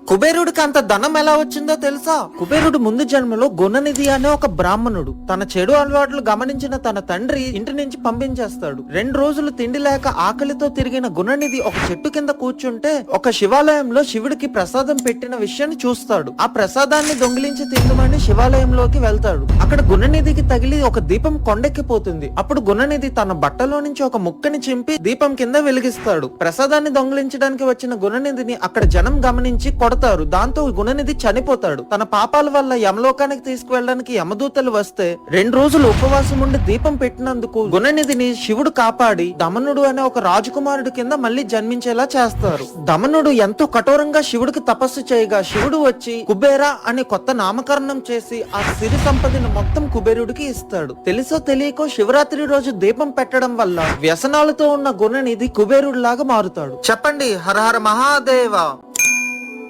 కుబేరుడికి అంత ధనం ఎలా వచ్చిందో తెలుసా? కుబేరుడు ముందు జన్మలో గుణనిధి అనే ఒక బ్రాహ్మణుడు. తన చెడు అలవాట్లు గమనించిన తన తండ్రి ఇంటి నుంచి పంపించేస్తాడు. 2 రోజులు తిండి లేక ఆకలితో తిరిగిన గుణనిధి ఒక చెట్టు కింద కూర్చుంటే ఒక శివాలయంలో శివుడికి ప్రసాదం పెట్టిన విషయాన్ని చూస్తాడు. ఆ ప్రసాదాన్ని దొంగిలించి తిందమని శివాలయంలోకి వెళ్తాడు. అక్కడ గుణనిధికి తగిలి ఒక దీపం కొండెక్కిపోతుంది. అప్పుడు గుణనిధి తన బట్టలో నుంచి ఒక ముక్కని చింపి దీపం కింద వెలిగిస్తాడు. ప్రసాదాన్ని దొంగిలించడానికి వచ్చిన గుణనిధిని అక్కడ జనం గమనించి కొడతారు. దాంతో గుణనిధి చనిపోతాడు. తన పాపాల వల్ల యమలోకానికి తీసుకువెళ్ళడానికి యమదూతలు వస్తే 2 రోజులు ఉపవాసం ఉండి దీపం పెట్టినందుకు గుణనిధిని శివుడు కాపాడి దమనుడు అనే ఒక రాజకుమారుడు కింద మళ్ళీ జన్మించేలా చేస్తారు. దమనుడు ఎంతో కఠోరంగా శివుడికి తపస్సు చేయగా శివుడు వచ్చి కుబేరా అని కొత్త నామకరణం చేసి ఆ సిరి సంపదను మొత్తం కుబేరుడికి ఇస్తాడు. తెలుసో తెలియకో శివరాత్రి రోజు దీపం పెట్టడం వల్ల వ్యసనాలతో ఉన్న గుణనిధి కుబేరుడిలాగా మారుతాడు. చెప్పండి హర హర మహాదేవ.